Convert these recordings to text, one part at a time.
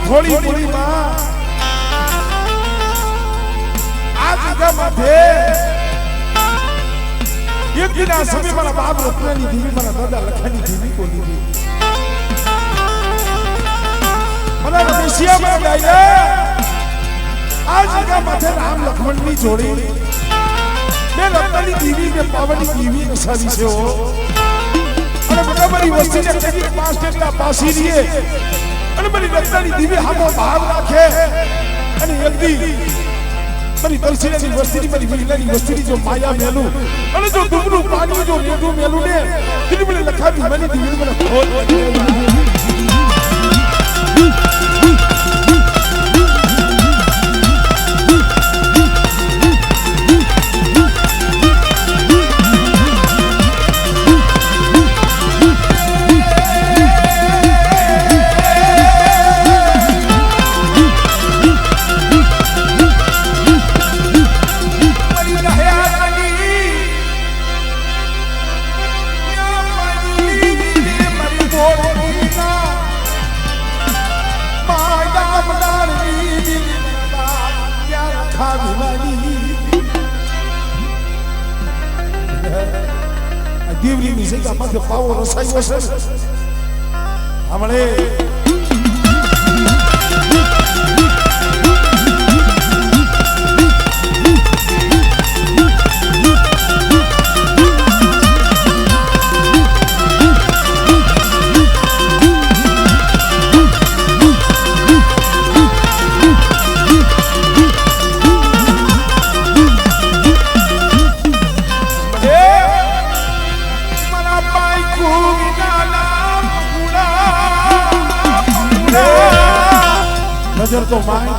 થોડી પૂરી માં આ જગ્યામાં છે એક દિન આ સમય મારા બાપ રત્નાની દેવી મારા દાદા લખાની દેવી બોલી હતી મને રમેશિયામાં ડાયરા આ જગ્યામાં છે રામ લક્ષ્મણની જોડી મેં રત્નાની દેવી ને પાવની દેવી નસાવી છે અને બરાબરી વસ્તીને કદી પાંચ જેટલા પાસી રીએ અને મારી રત્નાની દીવી હામો ભાવ રાખે અને જલ્દી મારી તલસીની વસ્તીની મારી વિલાની વસ્તીની જો માયા મેલું અને જો દુબનું પાણી જો મેઢું મેલું ને તેની મને લખાવી મારી દીવી મને ખોટ દેવની જગ્યામાં પાવો રસાયો છે હમણે નજર તો માય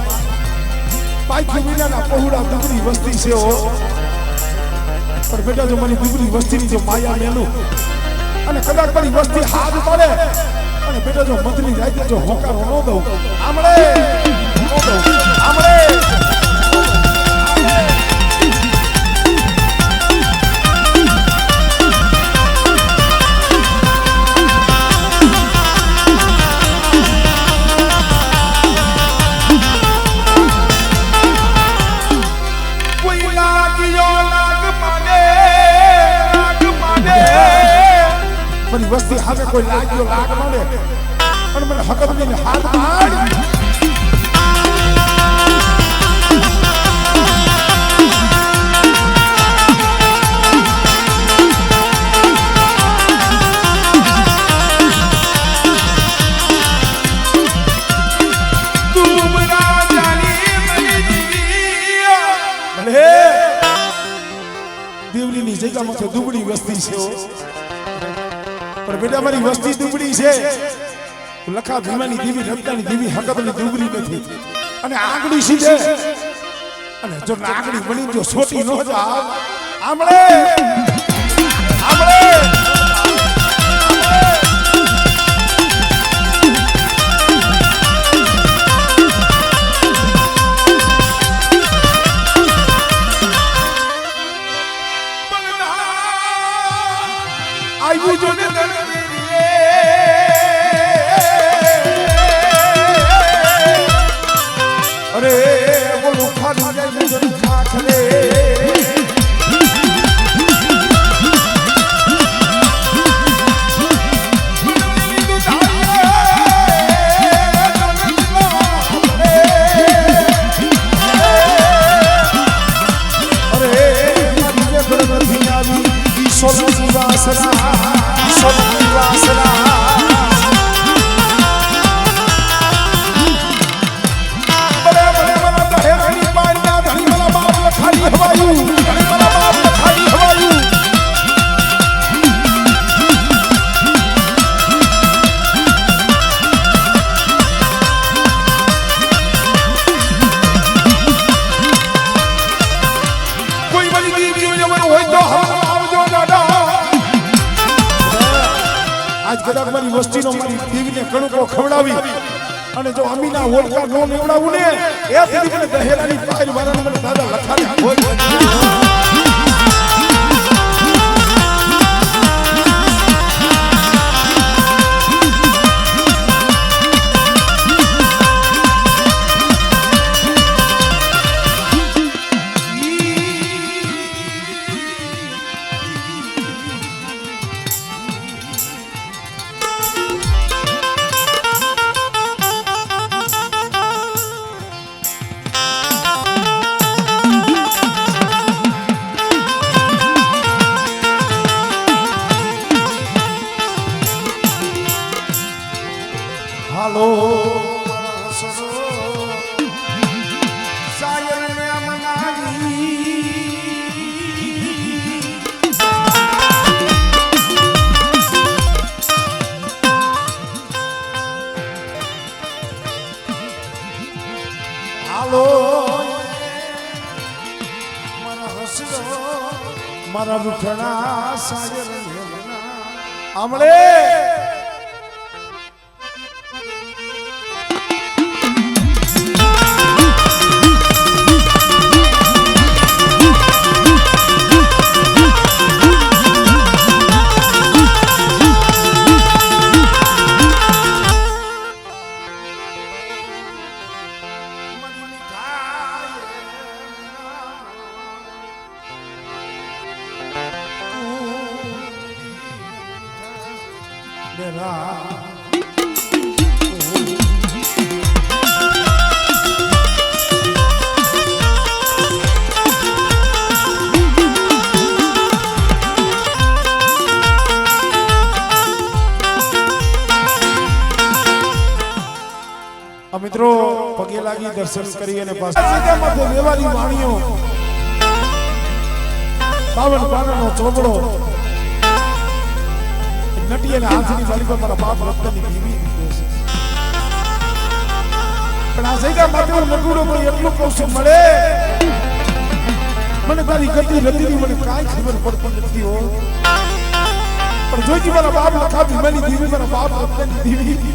પાઈ વિનાના પહોળા દુબળી વસ્તી છે પણ બેટા જો મારી દુબળી વસ્તીની જો માયા મેલું અને કદાચ મારી વસ્તી હાથ પડે અને બેટા જો મંત્રી જાય જો હોકારો ન દઉં આમળે મારી વસ્તી હવે કોઈ લાગ્યો લાગ મળે અને મને હકત ને હાથ માર દેવલીની જગ્યામાં તો દુબળી વસ્તી છે પણ બેટા મારી વસ્તી દુબળી છે લખા ભીમાની દેવી રત્નાની દેવી હકતની દુબળી નથી અને આંગળી સીધે અને જો આંગળી બની જો છોટી ન જાવ આમળે અરે બોલો ખાલી જાય જો ખાખલે કદાચ મારી વસ્તીનો મારી દેવીને કણકો ખવડાવી અને જો અમીના હોલકા નો લેવડાવું ને એ ફરી મને દહેરાની પાર વાળાને મને દાદા લખાડી હોય હાલો સાયરને હાલો મારા હસરો મારા રૂઠણા સાયરને આમળે મિત્રો પગે લાગી દર્શન કરી અને પાછા દેવાની વાણીઓ પાવન પાનનો ચોબડો નટી અને હાથની વાલી પર મારા બાપ રત્નની દીવી પણ આ જગ્યા માટે હું નગુડો કોઈ એટલું કૌશલ મળે મને તારી ગતિ રતિની મને કાંઈ ખબર પડતી નથી હો પણ જોઈતી મારા બાપ લખાવી મેલી દીવી મારા બાપ રત્નની દીવી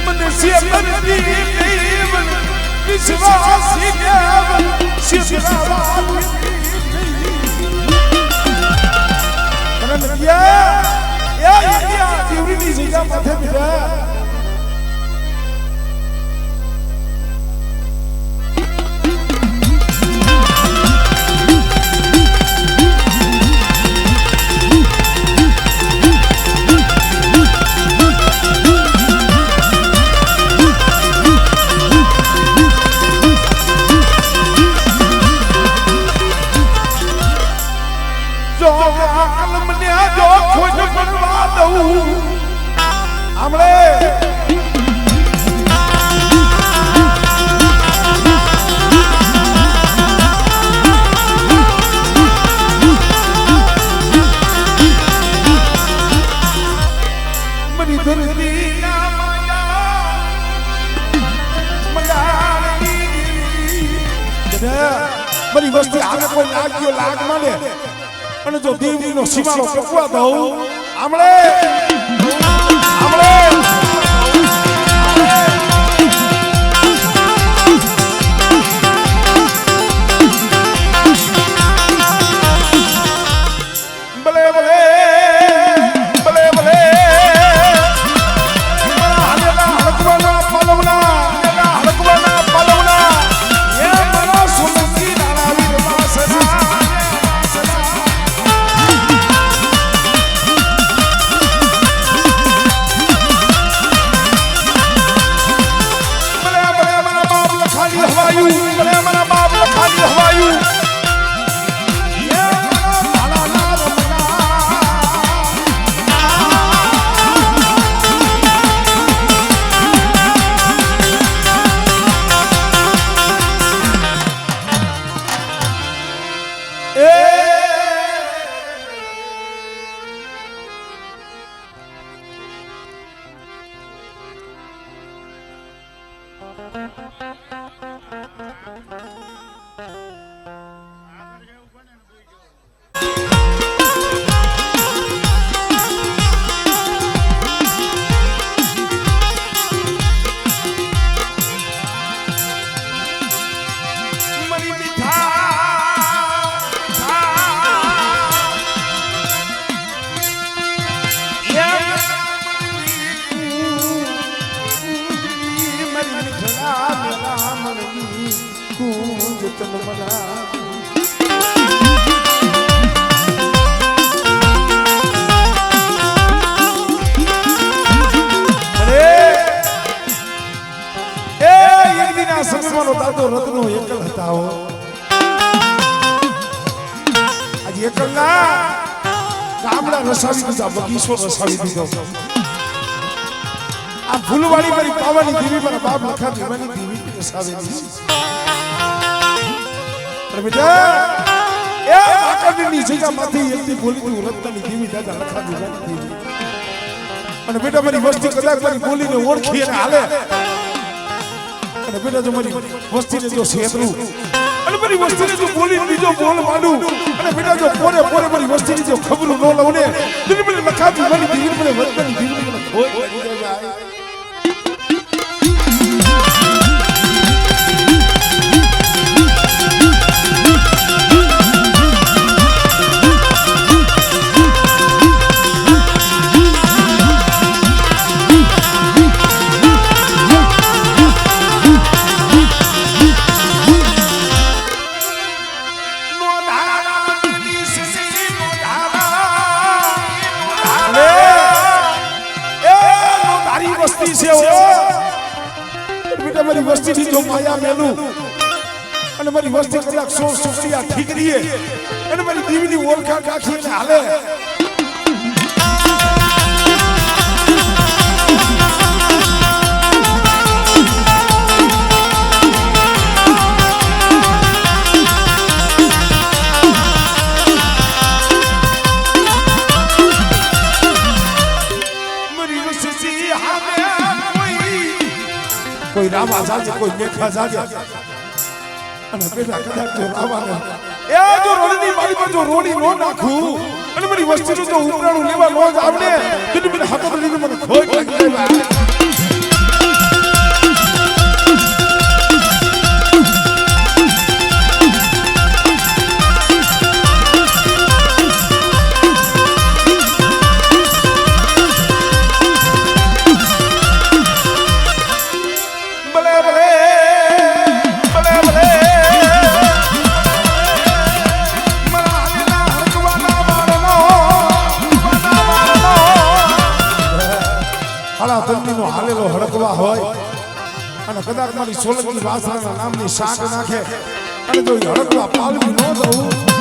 મને સિયમની દેવન વિશ્વાસી દેવન શિવરાવા મને નદિયા એ દીવની જગ્યા માથે બેઠા બધી વસ્તી આગળ કોઈ લાગ્યો લાગ માંડે અને જો દેવજીનો સીમાડો ટકવા દઉં આમળે આમળે ભલે ભલે ભલે ભલે હાલેલા હળકવાના પાલવના હળકવાના પાલવના એ મારા સુનકી નાળાવી વાસના કુંજ તન મના સમયનો દાદો રત્નો એકલ હતા હો આજ એકલના ગામડા રસાવી દીધા બગીચો રસાવી દીધો આ ફૂલવાડી મારી પાવાની દેવી મારા બાપ લખા દેવાની દેવી રસાવેલી પણ બેટા એ આકાશની જગ્યામાંથી એકથી બોલી રત્નની દેવી દાદા લખા દેવાની દેવી અને બેટા મારી વસ્તી કદાચ મારી બોલીને ઓળખી અને હાલે અને બેટા જો મારી વસ્તીને જો છેતરું અને મારી વસ્તીને જો બોલી બીજો બોલ માંડું અને બેટા જો પોરે પોરે મારી વસ્તીની જો ખબરું ન લઉં ને તો મને લખાતી મારી દીવી મને વતનની દીવી મને ખોઈ લાગી જાય મારી વસ્તી જો માયા મેલું અને મારી વસ્તી કદાચ સો સુખિયા ઠીક રહીએ અને મારી દીવીની ઓળખાણ રાખીને હાલે કોઈ રામ આઝાદ કોઈ મેઘા જાગે અને બેટા કદાચ જો રાવાને એ જો રોડની મારી પર જો રોડી નો નાખું અને મારી વસ્તીનું જો ઉપરાણું લેવા નો જ આવડે તો મને હાથો લીધું મને ખોટ લાગી જાય હાલેલો હડકવા હોય અને કદાચ મારી સોલંકી વાસણાના નામની શાક નાખે અને જો હડકવા પાલવી ન દઉં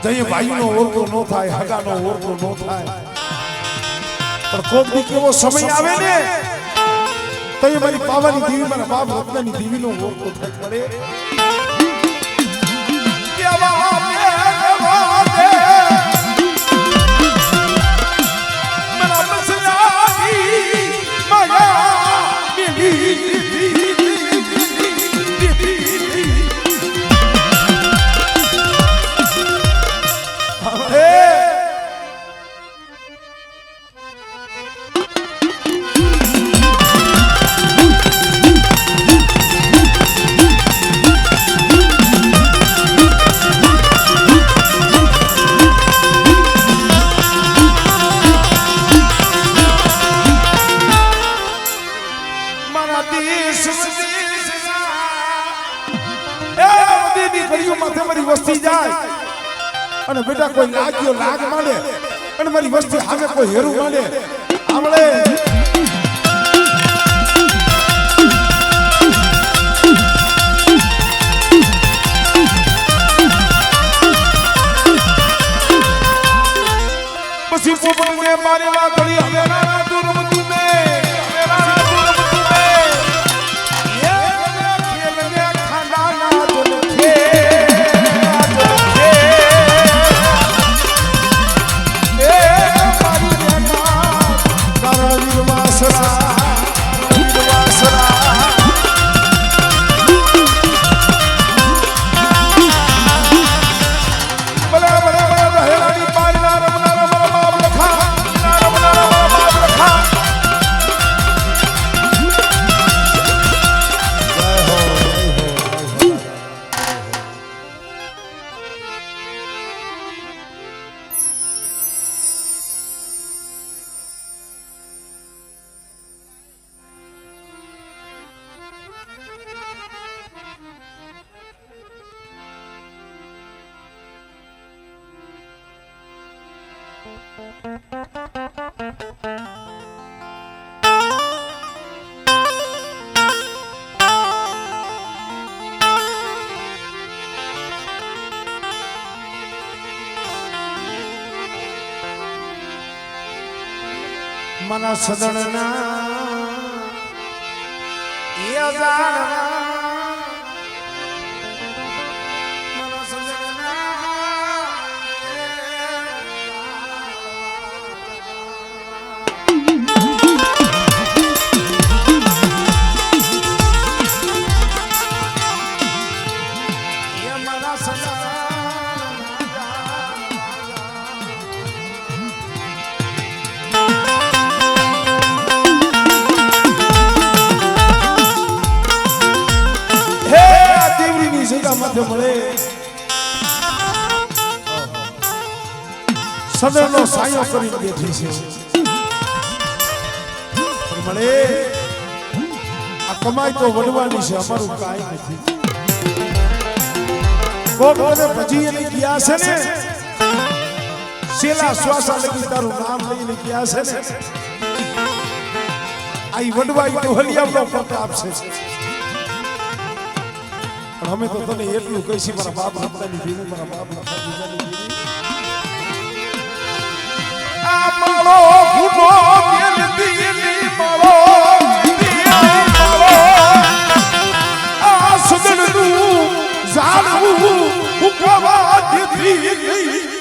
જઈએ ભાઈનો ઓળખો ન થાય હગાનો ઓળખો ન થાય પણ કોક દી કેવો સમય આવે ને તો એ મારી પાવાની દેવી મારા બાપ રત્નની દેવીનો ઓળખો થાય પડે અને બેટા કોઈ લાગ્યો લાગ માંડે અને મારી વસ્તી સામે કોઈ હેરું માંડે આમળે પછી પોપટને મારે વાગડી હવે ના દુર્મ તુમે હવે ના દુર્મ તુમે એ ખેલને ખાના ના દુલખે એ મારી બેના તારા વીરવાસરા મના સદણના એ અજાણના મના સદણના એ મના સદણના માથે મળે સદરનો સાયો કરીને બેઠી છે મળે આ કમાઈ તો વડવાની છે અમારું કાંઈ નથી કોને ભજી એને ગયા છે ને છેલ્લા શ્વાસા લગી તારું નામ લઈને ગયા છે ને આ વડવાઈ તો હલિયાનો પ્રતાપ છે અમે તો તને એટલું કહીશું મારા બાપ રમતાની ભીનું મારા બાપ રમતાની આ મારો ફૂટો દિલ દિલી મારો આ સદનનું ઝાડવું ઉકવા દીધી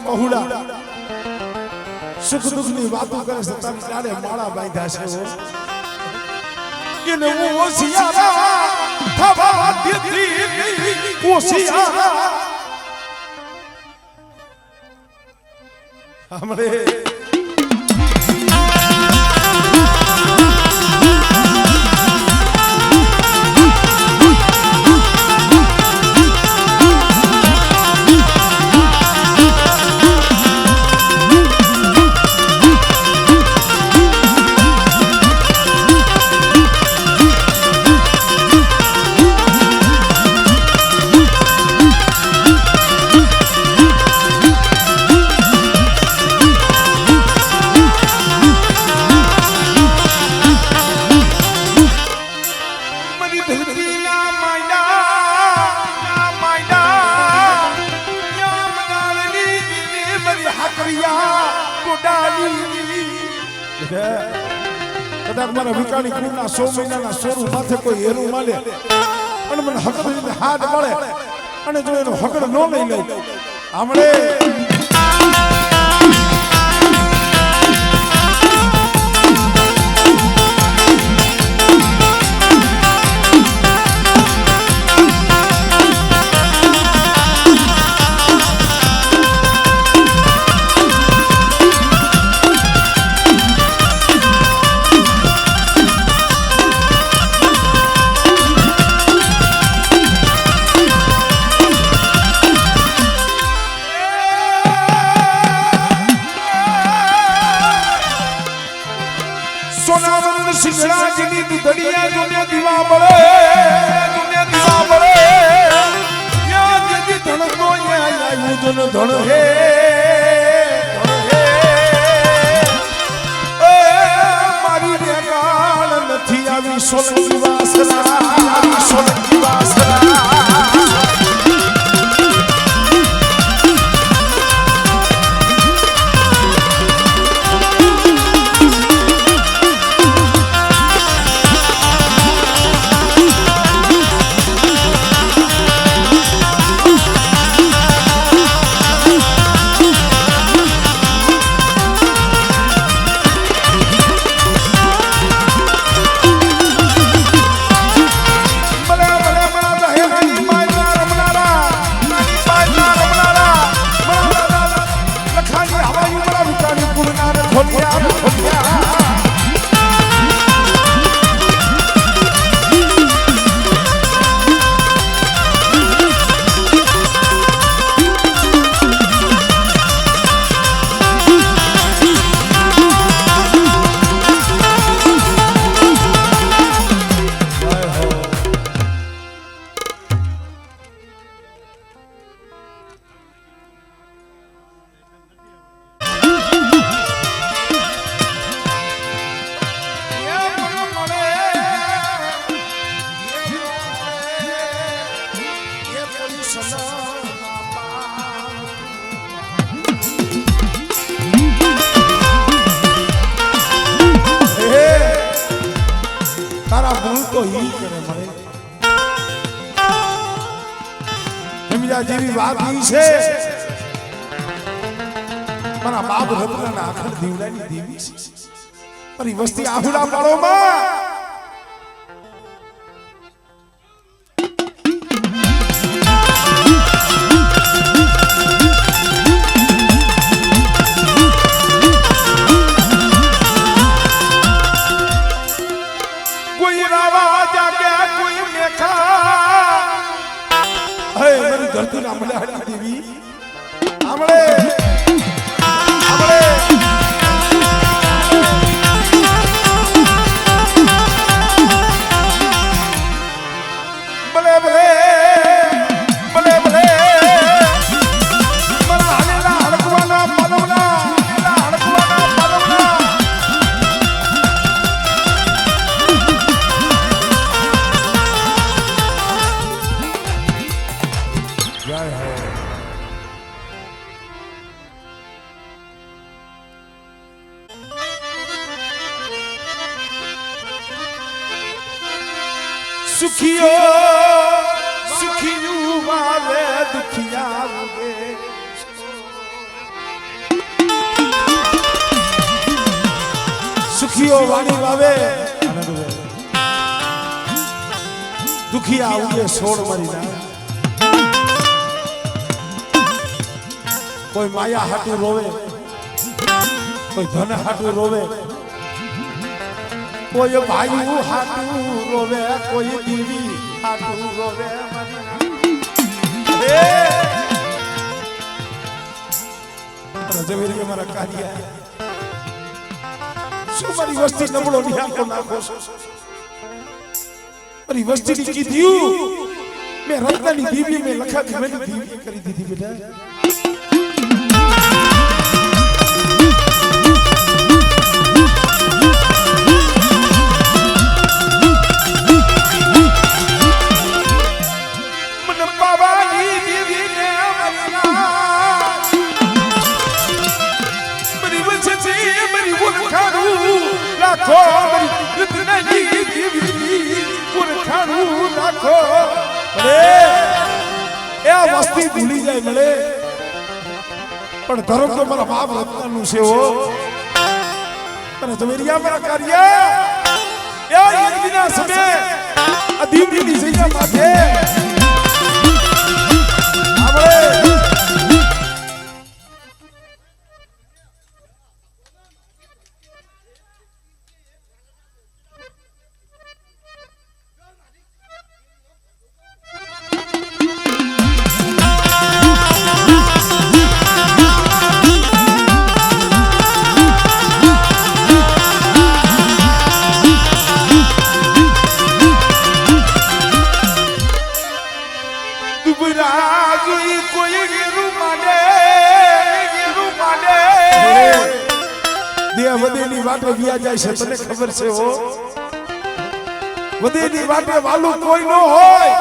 પહોળા સુખ દુઃખ ની વાતો કરે છે તારી ચારે માળા બાંધ્યા છે એને ઓસિયારા થવા દીધી ઓસિયારા हमरे કદાચ મારા વિકાણી કુળના 100 મહિનાના સોરું માથે કોઈ હેરું માલે અને મને હકડીને હાથ મળે અને જો એનો હકડ ન લઈ લે આમળે સિંગરાજની દુધડિયા જોને દીવા બળે યા જેથી ધણતો યા આયુ જન ધણ હે મારી રેગાળ નથી આવી સોલંકી વાસરા તારા ભૂલ તો હી કરે મને સમજા જેવી વાત ઈ છે મારા બાપ રત્નના આખર દીવડાની દેવી છે મારી વસ્તી આહુડા પાડોમાં ધરતી ના મળે હરી દેવી આમળે ભલે ભલે ભલે ભલે મરા હાલેલા હડકવાના પાલવના સુખિયો વાલે દુખિયા રે સુખિયો વાણી વાવે દુખિયા ઉગે છોડ મરી જાય કોઈ માયા હાટુ રોવે કોઈ ધન હાટુ રોવે કોઈ ભાઈ હાટુ રોવે કોઈ દીવી હાટુ રોવે જવેરી મારા કાઢિયા શું મારી વસ્તી નબળો નિહાળો નાખો મારી વસ્તી કીધું મેં રત્નની દીવી મેં લખા મેં દીવી કરી દીધી બેટા વસ્તી ભૂલી જાય મળે પણ ધર્મ તો મારા બાપ રત્નનું છે હો અને જવેરિયા મારા કાર્ય એ યજ્ઞના સમય આ દીવની જગ્યા માથે આપણે વધેની વાટે વ્યા જાય છે તને ખબર છે હો વધેની વાટે વાલું કોઈ ન હોય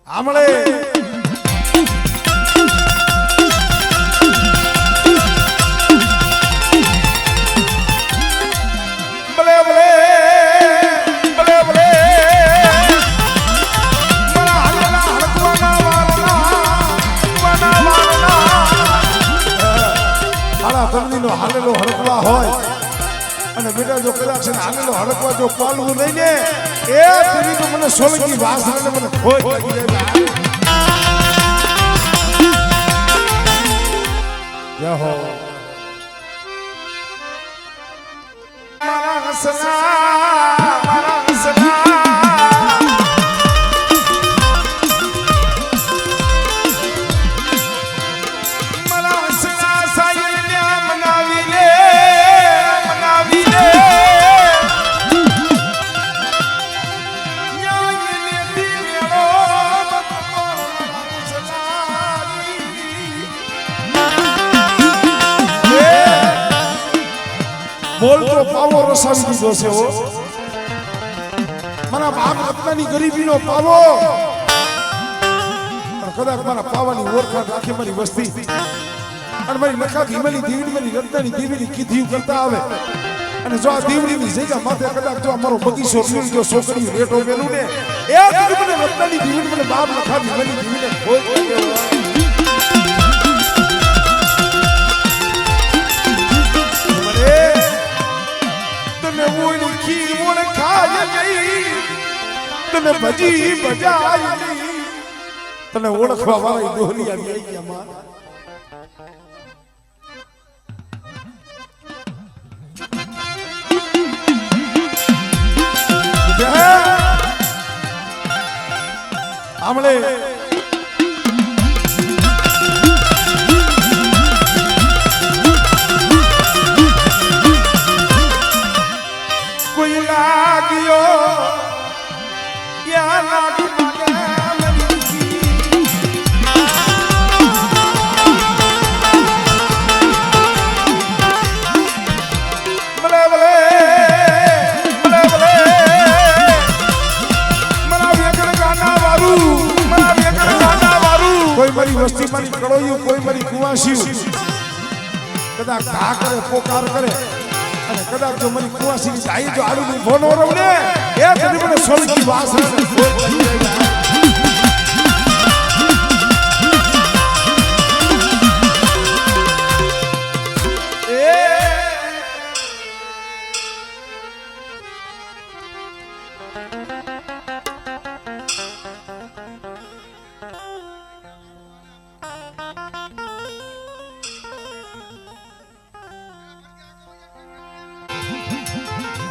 આમળે હાલેલો હડકવા હોય અને બેટા જો કદાચ હાલેલો હડકવા જો પાલવું નહીં ને એ તેની તો મને સોલંકી વાસણે મને ખોટ લાગી જાય જય હો મારા હસના બોલતો પાવો રસાવી દીધો છે હો મારા બાપ રત્નાની ગરીબીનો પાવો કદાચ મારા પાવાની ઓળખાણ રાખે મારી વસ્તી અને મારી લખા ભીમલી દેવીની મારી રત્નાની દેવીની કીધું કરતા આવે અને જો આ દેવડીની જગ્યા માથે કદાચ જો અમારો બગીચો લીલ ગયો છોકરી રેટો મેલું ને એ મને રત્નાની દેવીની મને બાપ લખા ભીમલી દેવીને ખોજ તને ભજી બજાય તને ઓળખવા વાળા દોહલી આવી ગયા માં આમળે કોઈ લાગ્યો કોઈ મારી વસ્તી મારી કળોયું કોઈ મારી કુવાસી કદાચ ઘા કરે પોકાર કરે અને કદાચ જો મારી કુવાસી ની જાય જો આલુ ની ફોન ઓરવ ને એ તને મને સોલકી વાસ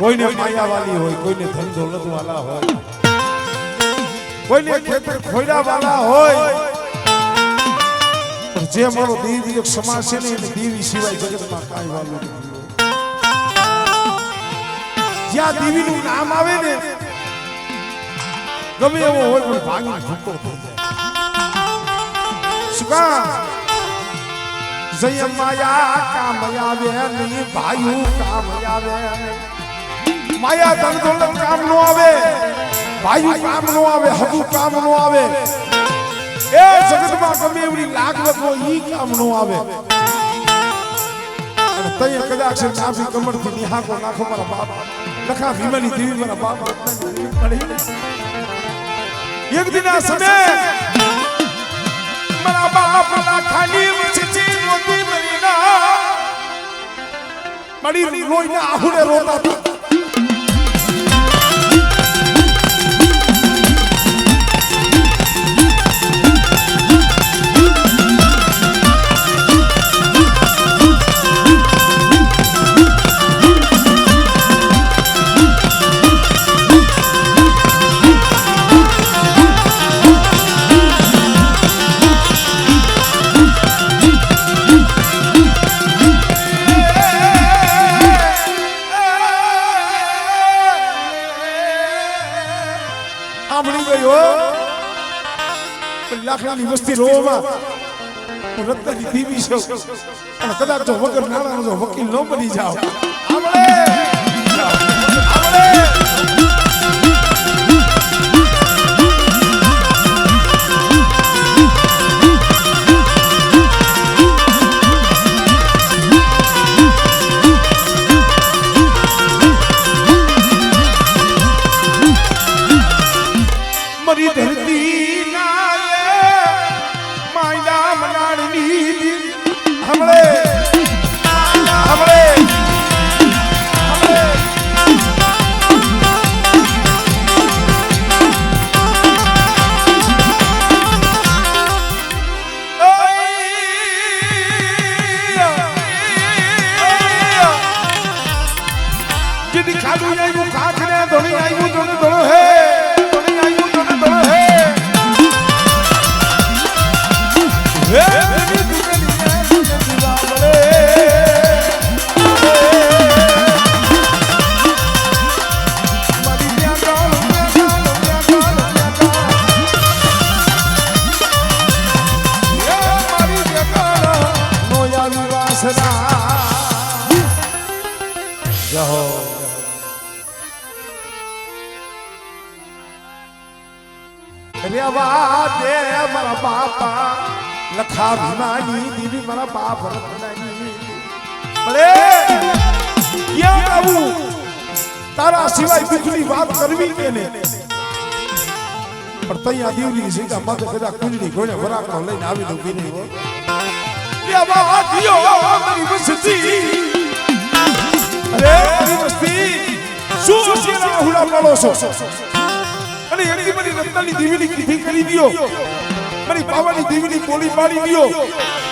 કોઈને માયા વાલી હોય કોઈને ધન દોલત વાલા હોય કોઈને ખેતર ખોયડા વાલા હોય જે મારો દેવી એક સમાજ છે ને એને દેવી સિવાય જગતમાં કાંઈ વાલું નથી જ્યાં દેવીનું નામ આવે ને ગમે એવો હોય પણ ભાંગી ભૂકો થઈ જાય શું કામ જય માયા કામ આવે નહીં ભાઈ કામ આવે માયા ધન દોલત કામ નો આવે ભાઈ કામ નો આવે હબુ કામ નો આવે એ જગતમાં ગમે એવડી લાગવત હોય ઈ કામ નો આવે અને તય કદાચ નાભી કમરથી નિહાકો નાખો મારા બાપ લખા ભીમલી દેવી મારા બાપ એક દિન આ સમય મારા બાપ ખાલી ઉચી મોતી મરીના મડી રોઈના આહુડે રોતા હતા લાખલાની વસ્તી રોવામાં હું રત્નની દીવી છું અને કદાચ જો વગર નાણાંનો જો વકીલ ન બની જાવ આપણે મારી ધરતી માયલા મનાડની હમણે જેની ખાડું આવ્યું કાંખને ધોણી આવ્યું ધોણે ધોણો હે રેવા દે મારા બાપા લખા ભીમાની દીવી મારા બાપ રત્નાની ભલે ક્યાં આવું તારા સિવાય બીજની વાત કરવી કે ને પણ તૈયા દીવની સીધા માથે કદા કુંજડી ઘોડે વરાકડો લઈને આવી દઉં કે નહીં રેવા દિયો મારી વસ્તી અરે મારી વસ્તી શું સેના હુડા પાડો છો અને એની મારી રત્નાની દીવીની કીધી કરી દિયો મારી પાવાની દીવીની બોલી પાડી દિયો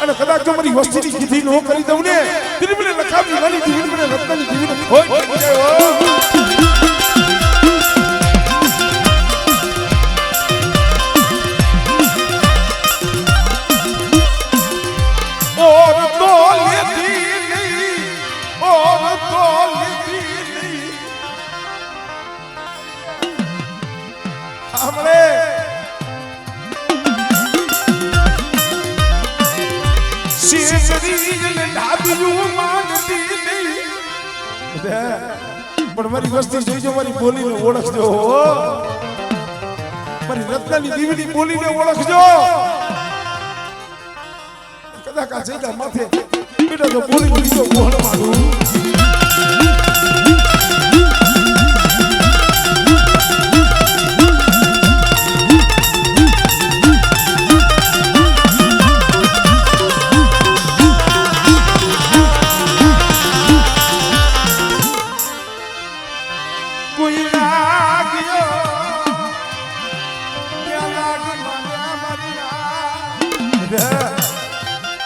અને કદાચ જો મારી વસ્તીની કીધી ન કરી દઉં ને તેની મને લખાવી મારી દીવીની મને રત્નાની દીવીને હોય ઓર તો લેતી નહીં ઓર તો લેતી નહીં આપણે શેરીને ડાબિયું માંગતી નહીં પણ મારી વસ્તી જોઈજો મારી બોલીને ઓળખજો મારી રત્નાની દીવીની બોલીને ઓળખજો કદાચ આ જઈતા માથે બેટા તો બોલી લીધો બોલ મારું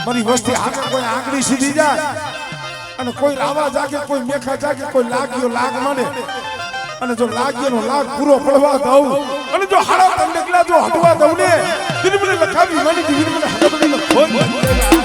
મારી વસ્તી આગળ કોઈ આંગળી સીધી જાય અને કોઈ રાવા જાગે કોઈ મેખા જાગે કોઈ લાગ્યો લાગ માને અને જો લાગ્યોનો લાગ પૂરો પડવા દઉં અને જો હાડા તંડકલા જો હટવા દઉં ને તેની મને લખાવી મારી દીવીને મને હટવા ખોજ